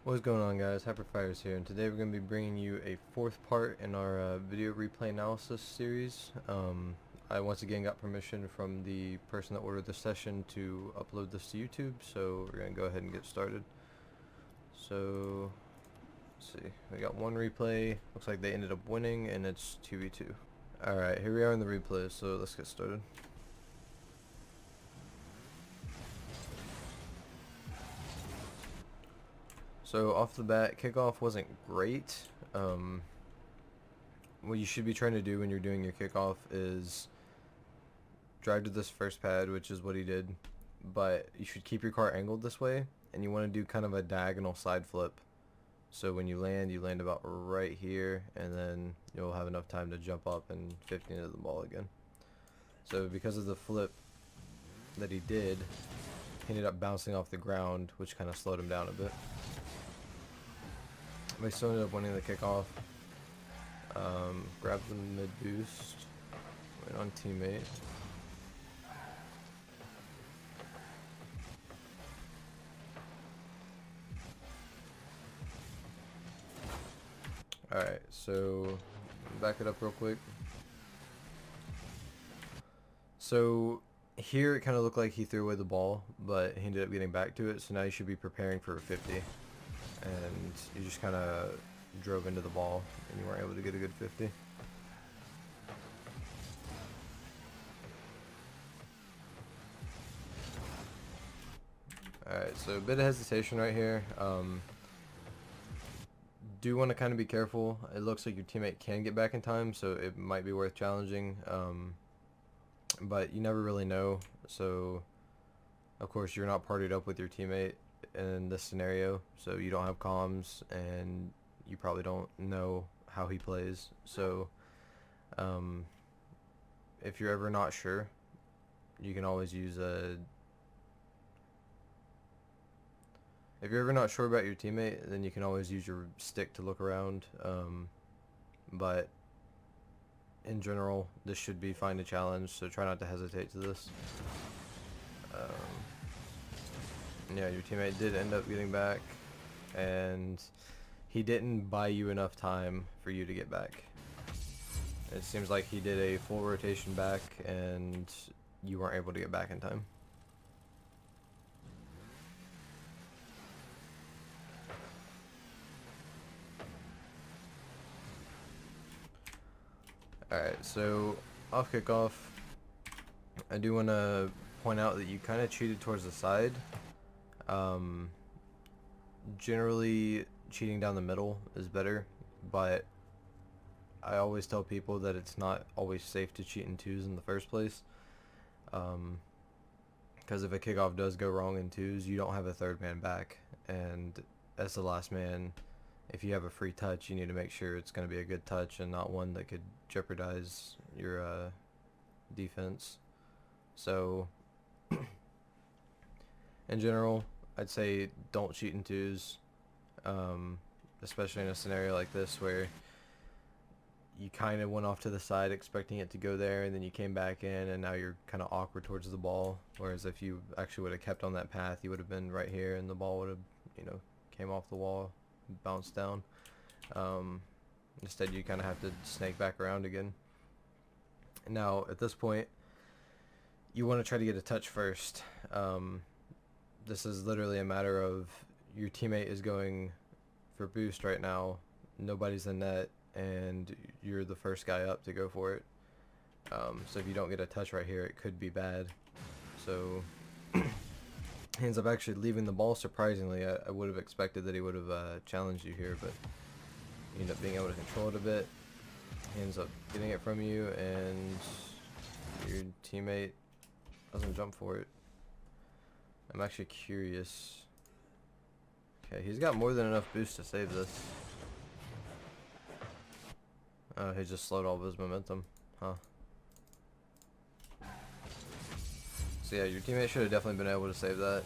What's going on, guys? HyperFirez here, and today we're going to be bringing you a fourth part in our video replay analysis series. I once again got permission from the person that ordered the session to upload this to YouTube, so we're going to go ahead and get started. So, let's see. We got one replay. Looks like they ended up winning, and it's 2v2. Alright, here we are in the replay, so let's get started. So off the bat, kickoff wasn't great. What you should be trying to do when you're doing your kickoff is drive to this first pad, which is what he did, but you should keep your car angled this way, and you want to do kind of a diagonal side flip. So when you land about right here, and then you'll have enough time to jump up and 50 into the ball again. So because of the flip that he did, he ended up bouncing off the ground, which kind of slowed him down a bit. They still ended up winning the kickoff. Grabbed the mid boost. Went on teammate. Alright, so back it up real quick. So here it kind of looked like he threw away the ball, but he ended up getting back to it, so now you should be preparing for a 50. And you just kind of drove into the ball and you weren't able to get a good 50. Alright, so a bit of hesitation right here. Do want to kind of be careful. It looks like your teammate can get back in time, so it might be worth challenging. But you never really know. So, of course, you're not partied up with your teammate in this scenario, so you don't have comms, and you probably don't know how he plays. So, if you're ever not sure, you can always use a... If you're ever not sure about your teammate, then you can always use your stick to look around. But in general, this should be fine to challenge, so try not to hesitate to this. Yeah, your teammate did end up getting back, and he didn't buy you enough time for you to get back. It seems like he did a full rotation back, and you weren't able to get back in time. Alright, so off kickoff, I do want to point out that you kind of cheated towards the side. Generally, cheating down the middle is better, but I always tell people that it's not always safe to cheat in twos in the first place. Because if a kickoff does go wrong in twos, you don't have a third man back, and as the last man, if you have a free touch, you need to make sure it's going to be a good touch and not one that could jeopardize your defense. So, in general, I'd say don't cheat in twos, especially in a scenario like this where you kind of went off to the side expecting it to go there, and then you came back in, and now you're kind of awkward towards the ball. Whereas if you actually would have kept on that path, you would have been right here, and the ball would have, came off the wall, bounced down. Instead, you kind of have to snake back around again. Now, at this point, you want to try to get a touch first. This is literally a matter of your teammate is going for boost right now, nobody's in net, and you're the first guy up to go for it. So if you don't get a touch right here, it could be bad. So he ends up actually leaving the ball. Surprisingly, I would have expected that he would have challenged you here, but you end up being able to control it a bit. He ends up getting it from you, and your teammate doesn't jump for it. I'm actually curious. Okay, he's got more than enough boost to save this. Oh, he just slowed all of his momentum. Huh. So yeah, your teammate should have definitely been able to save that.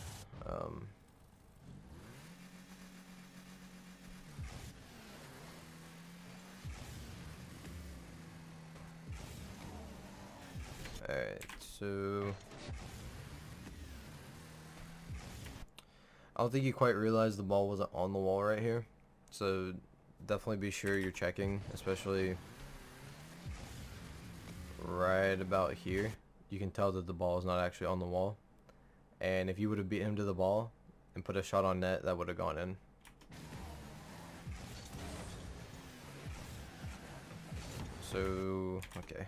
Alright, so I don't think you quite realized the ball wasn't on the wall right here. So definitely be sure you're checking, especially right about here. You can tell that the ball is not actually on the wall. And if you would have beat him to the ball and put a shot on net, that would have gone in. So, okay.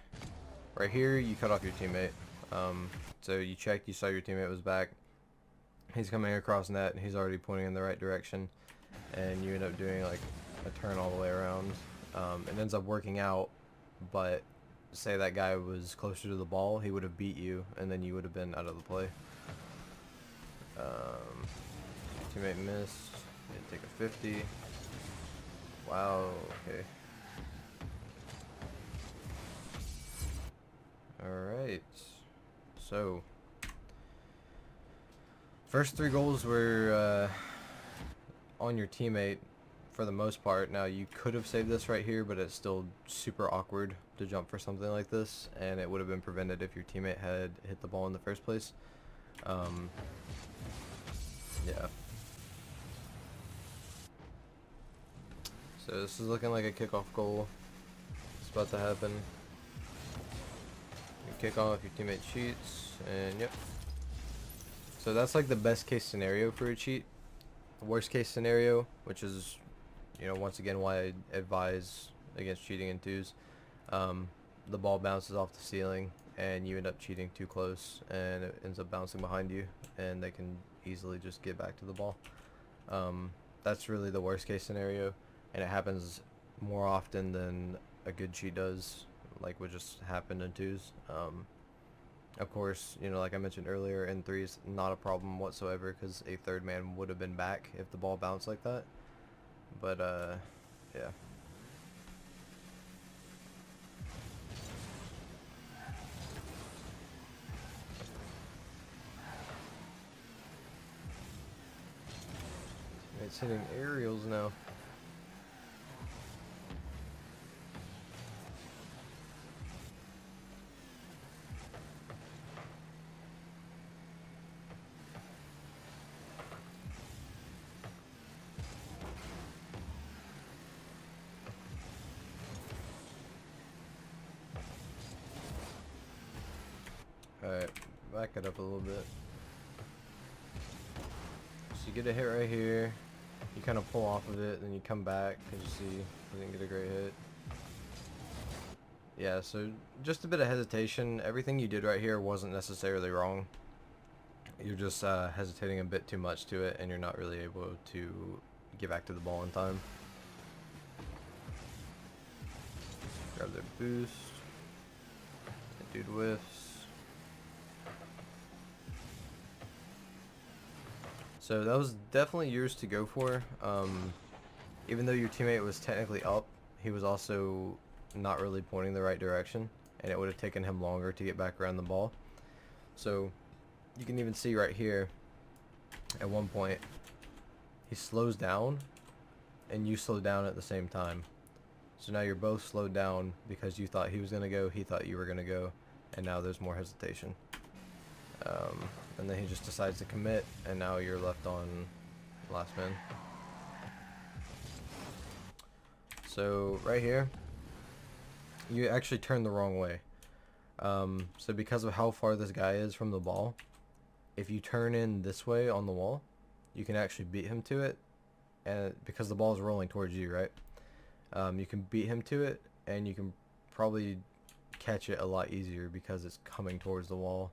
Right here, you cut off your teammate. So you checked, you saw your teammate was back. He's coming across net, and he's already pointing in the right direction. And you end up doing like a turn all the way around. It ends up working out, but say that guy was closer to the ball, he would have beat you, and then you would have been out of the play. Teammate missed. Take a 50. Wow, okay. Alright. So, first 3 goals were on your teammate for the most part. Now, you could have saved this right here, but it's still super awkward to jump for something like this, and it would have been prevented if your teammate had hit the ball in the first place. Yeah. So this is looking like a kickoff goal. It's about to happen. You kick off, your teammate cheats, and yep. So that's like the best case scenario for a cheat. The worst case scenario, which is, you know, once again why I advise against cheating in 2s. The ball bounces off the ceiling and you end up cheating too close and it ends up bouncing behind you and they can easily just get back to the ball. That's really the worst case scenario, and it happens more often than a good cheat does, like what just happened in 2s. Of course, you know, like I mentioned earlier, in 3s, not a problem whatsoever because a third man would have been back if the ball bounced like that. But, yeah. It's hitting aerials now. Alright, back it up a little bit. So you get a hit right here, you kind of pull off of it, then you come back, because you see you didn't get a great hit. Yeah, so just a bit of hesitation. Everything you did right here wasn't necessarily wrong. You're just hesitating a bit too much to it, and you're not really able to get back to the ball in time. Grab their boost. That dude whiffs. So that was definitely yours to go for. Even though your teammate was technically up, he was also not really pointing the right direction, and it would have taken him longer to get back around the ball. So you can even see right here, at one point, he slows down, and you slow down at the same time. So now you're both slowed down because you thought he was going to go, he thought you were going to go, and now there's more hesitation. And then he just decides to commit, and now you're left on last man. So right here, you actually turned the wrong way. So because of how far this guy is from the ball, if you turn in this way on the wall, you can actually beat him to it, and because the ball is rolling towards you, right? You can beat him to it, and you can probably catch it a lot easier because it's coming towards the wall.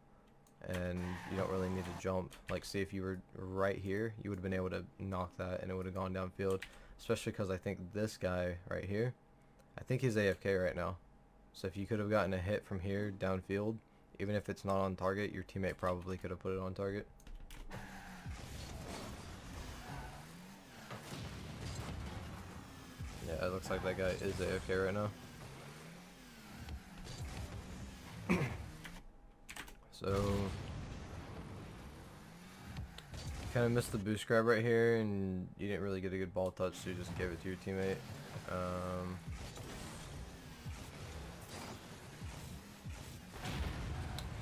And you don't really need to jump. Like, see, if you were right here, you would have been able to knock that and it would have gone downfield. Especially because I think this guy right here, I think he's AFK right now. So if you could have gotten a hit from here downfield, even if it's not on target, your teammate probably could have put it on target. Yeah, it looks like that guy is AFK right now. So kind of missed the boost grab right here, and you didn't really get a good ball touch, so you just gave it to your teammate.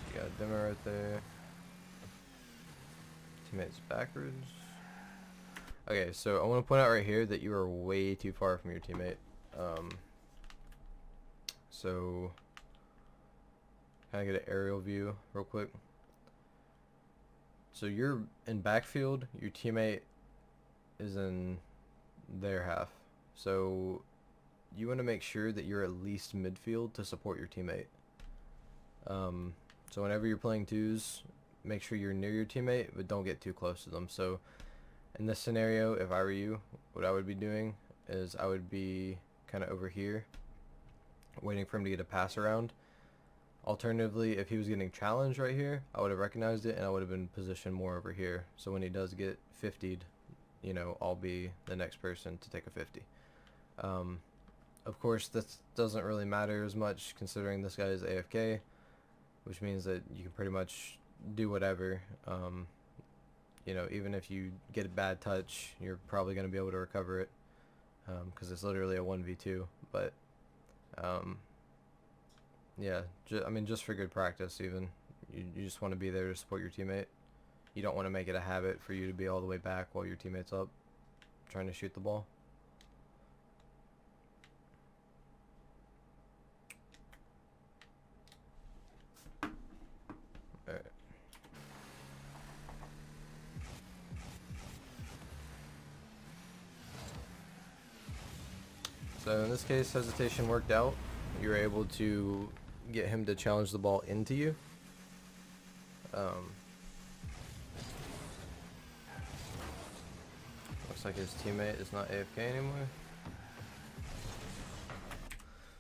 You got a dimmer right there. Teammate's backwards. Okay, so I want to point out right here that you are way too far from your teammate. So kind of get an aerial view real quick. So you're in backfield, your teammate is in their half. So you want to make sure that you're at least midfield to support your teammate. So whenever you're playing twos, make sure you're near your teammate, but don't get too close to them. So in this scenario, if I were you, what I would be doing is I would be kind of over here, waiting for him to get a pass around. Alternatively, if he was getting challenged right here, I would have recognized it and I would have been positioned more over here. So when he does get 50'd, you know, I'll be the next person to take a 50. Of course, this doesn't really matter as much considering this guy is AFK, which means that you can pretty much do whatever. You know, even if you get a bad touch, you're probably going to be able to recover it because it's literally a 1v2. But yeah, I mean, just for good practice, even you just want to be there to support your teammate. You don't want to make it a habit for you to be all the way back while your teammate's up trying to shoot the ball. Alright. So in this case, hesitation worked out. You were able to get him to challenge the ball into you. Looks like his teammate is not AFK anymore.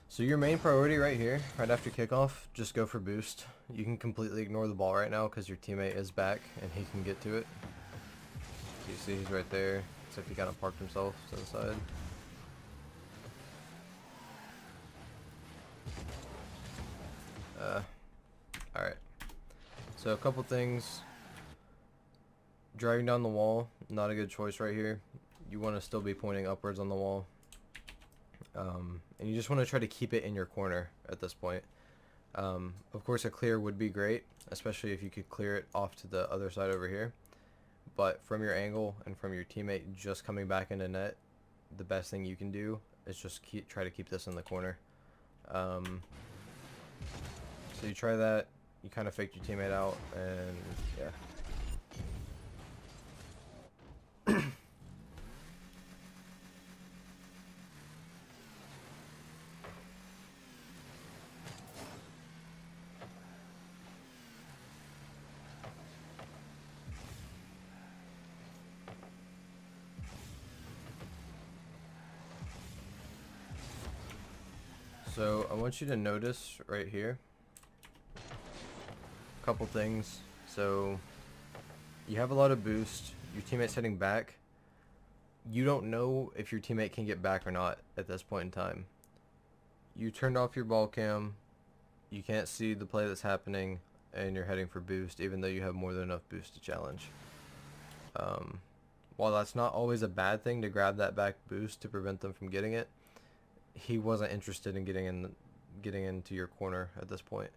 So your main priority right here, right after kickoff, just go for boost. You can completely ignore the ball right now because your teammate is back and he can get to it. You see he's right there, except he kind of parked himself to the side. Alright. So a couple things. Driving down the wall, not a good choice right here. You want to still be pointing upwards on the wall. And you just want to try to keep it in your corner at this point. Of course a clear would be great, especially if you could clear it off to the other side over here. But from your angle and from your teammate just coming back into net, the best thing you can do is just try to keep this in the corner. So you try that, you kind of faked your teammate out, and yeah. So I want you to notice right here a couple things. So you have a lot of boost, your teammate's heading back. You don't know if your teammate can get back or not at this point in time. You turned off your ball cam, you can't see the play that's happening, and you're heading for boost even though you have more than enough boost to challenge. While that's not always a bad thing to grab that back boost to prevent them from getting it, he wasn't interested in getting into your corner at this point.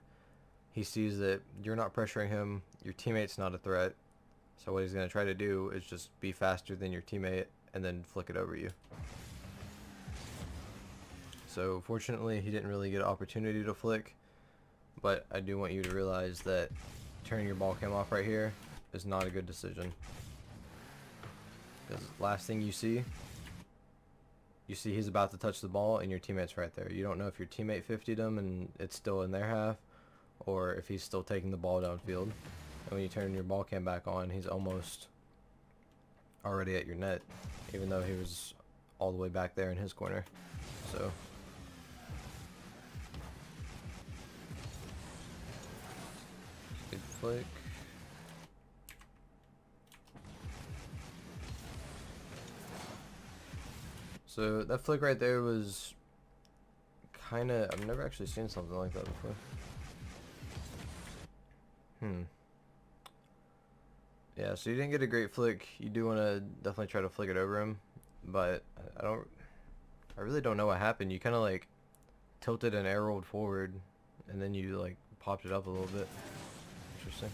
He sees that you're not pressuring him, your teammate's not a threat, so what he's going to try to do is just be faster than your teammate and then flick it over you. So fortunately he didn't really get an opportunity to flick, but I do want you to realize that turning your ball cam off right here is not a good decision. Because last thing you see he's about to touch the ball and your teammate's right there. You don't know if your teammate 50'd him and it's still in their half, or if he's still taking the ball downfield. And when you turn your ball cam back on, he's almost already at your net, even though he was all the way back there in his corner. So good flick. So that flick right there was kind of, I've never actually seen something like that before. Yeah, so you didn't get a great flick. You do want to definitely try to flick it over him, but I really don't know what happened. You kind of like tilted and air rolled forward, and then you like popped it up a little bit. Interesting.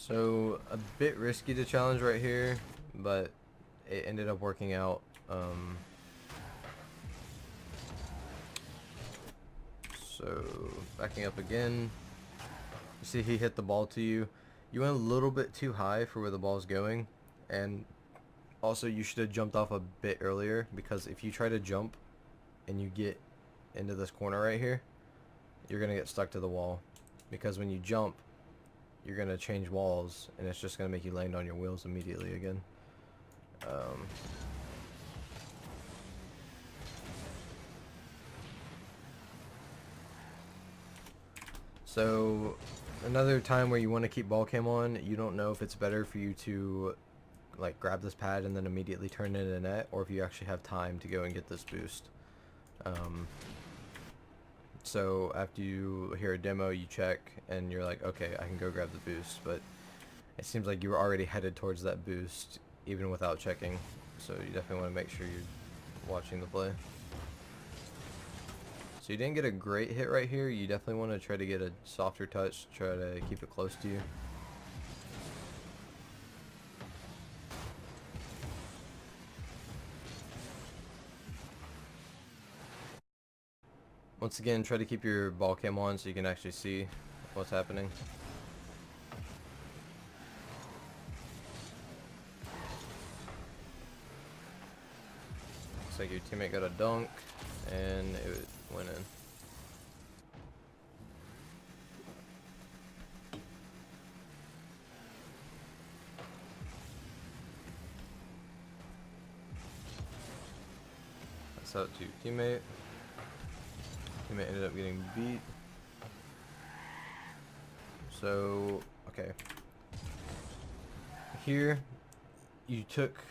So a bit risky to challenge right here, but it ended up working out. So backing up again, you see he hit the ball to you. You went a little bit too high for where the ball's going, and also you should have jumped off a bit earlier, because if you try to jump and you get into this corner right here, you're gonna get stuck to the wall, because when you jump you're gonna change walls and it's just gonna make you land on your wheels immediately again. So another time where you want to keep ball cam on, you don't know if it's better for you to like grab this pad and then immediately turn it in a net, or if you actually have time to go and get this boost. So after you hear a demo, you check and you're like, okay, I can go grab the boost, but it seems like you were already headed towards that boost even without checking, so you definitely want to make sure you're watching the play. So you didn't get a great hit right here. You definitely want to try to get a softer touch, try to keep it close to you. Once again, try to keep your ball cam on so you can actually see what's happening. Looks like your teammate got a dunk and it went in. That's out to your teammate. Teammate ended up getting beat. So, okay. Here, you took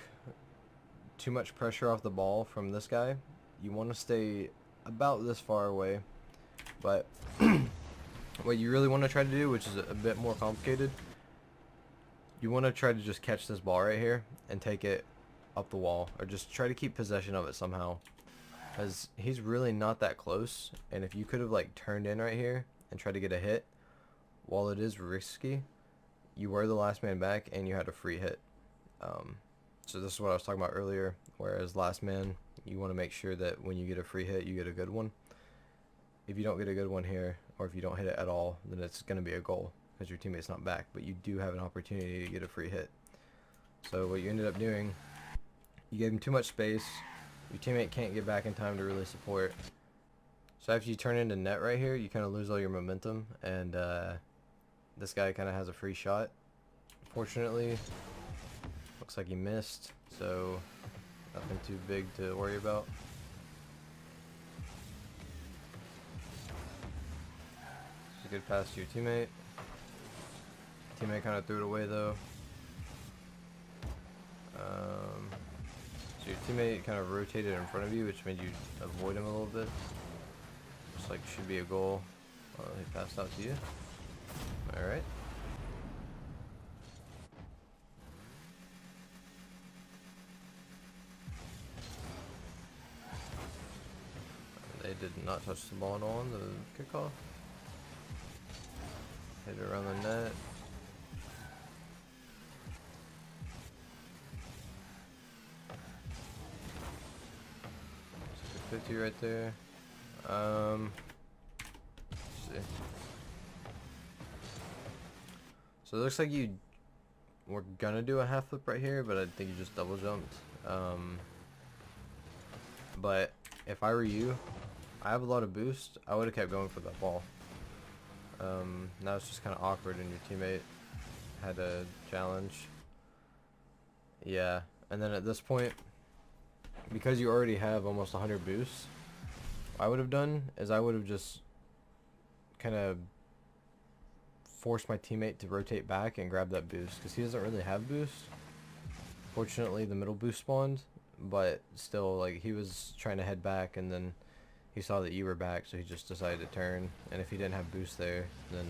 too much pressure off the ball from this guy. You want to stay about this far away, but what you really want to try to do, which is a bit more complicated, you want to try to just catch this ball right here and take it up the wall, or just try to keep possession of it somehow, because he's really not that close, and if you could have like turned in right here and tried to get a hit, while it is risky, you were the last man back and you had a free hit. So this is what I was talking about earlier, whereas last man, you want to make sure that when you get a free hit, you get a good one. If you don't get a good one here, or if you don't hit it at all, then it's going to be a goal because your teammate's not back, but you do have an opportunity to get a free hit. So what you ended up doing, you gave him too much space. Your teammate can't get back in time to really support. So after you turn into net right here, you kind of lose all your momentum, and this guy kind of has a free shot. Fortunately, looks like he missed, so nothing too big to worry about. It's a good pass to your teammate. Teammate kind of threw it away though. So your teammate kind of rotated in front of you, which made you avoid him a little bit. Looks like should be a goal. He passed out to you. Alright. They did not touch the ball at all on the kickoff. Hit it around the net. 50 right there. Let's see. So it looks like you were gonna do a half flip right here, but I think you just double jumped. But if I were you, I have a lot of boost. I would have kept going for that ball. Now it's just kind of awkward, and your teammate had a challenge. Yeah, and then at this point, because you already have almost 100 boosts, what I would have done is I would have just kind of forced my teammate to rotate back and grab that boost, because he doesn't really have boost. Fortunately, the middle boost spawned, but still, like, he was trying to head back, and then he saw that you were back, so he just decided to turn. And if he didn't have boost there, then,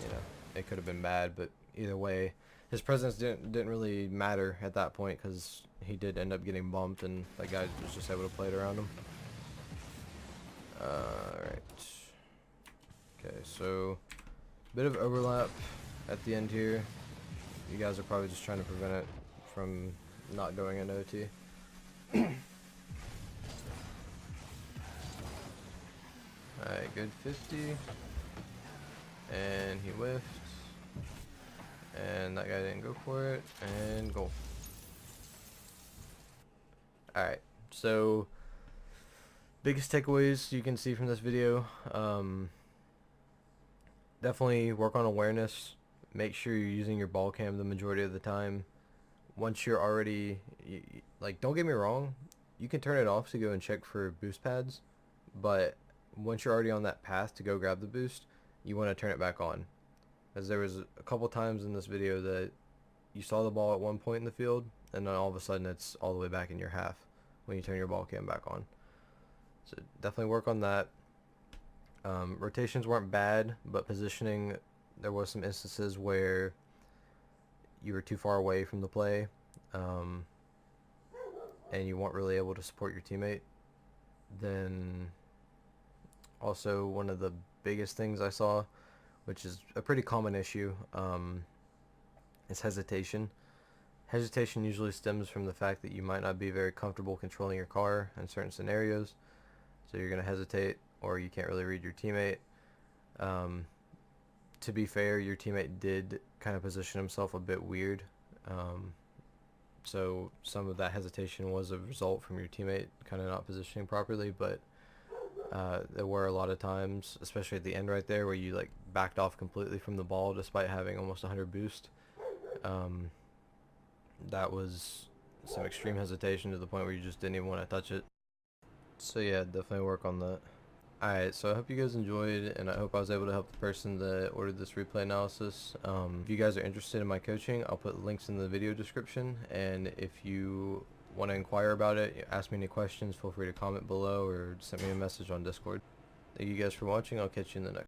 you know, it could have been bad. But either way, his presence didn't really matter at that point, because he did end up getting bumped, and that guy was just able to play it around him. Alright. Okay, so bit of overlap. at the end here. You guys are probably just trying to prevent it from not going into OT. Alright, good 50. And he whiffed. And that guy didn't go for it. And goal. Alright, so biggest takeaways you can see from this video. Definitely work on awareness. Make sure you're using your ball cam the majority of the time. Once you're already, like, don't get me wrong, you can turn it off to go and check for boost pads, but once you're already on that path to go grab the boost, you want to turn it back on. As there was a couple times in this video that you saw the ball at one point in the field, and then all of a sudden it's all the way back in your half when you turn your ball cam back on. So definitely work on that. Rotations weren't bad, but positioning, there was some instances where you were too far away from the play, and you weren't really able to support your teammate. Then also one of the biggest things I saw, which is a pretty common issue, is hesitation. Hesitation usually stems from the fact that you might not be very comfortable controlling your car in certain scenarios, so you're going to hesitate, or you can't really read your teammate. To be fair, your teammate did kind of position himself a bit weird, so some of that hesitation was a result from your teammate kind of not positioning properly, but there were a lot of times, especially at the end right there, where you like backed off completely from the ball despite having almost 100 boost. That was some extreme hesitation to the point where you just didn't even want to touch it. So yeah, definitely work on that. Alright, so I hope you guys enjoyed, and I hope I was able to help the person that ordered this replay analysis. If you guys are interested in my coaching, I'll put links in the video description, and if you want to inquire about it, ask me any questions, feel free to comment below or send me a message on Discord. Thank you guys for watching. I'll catch you in the next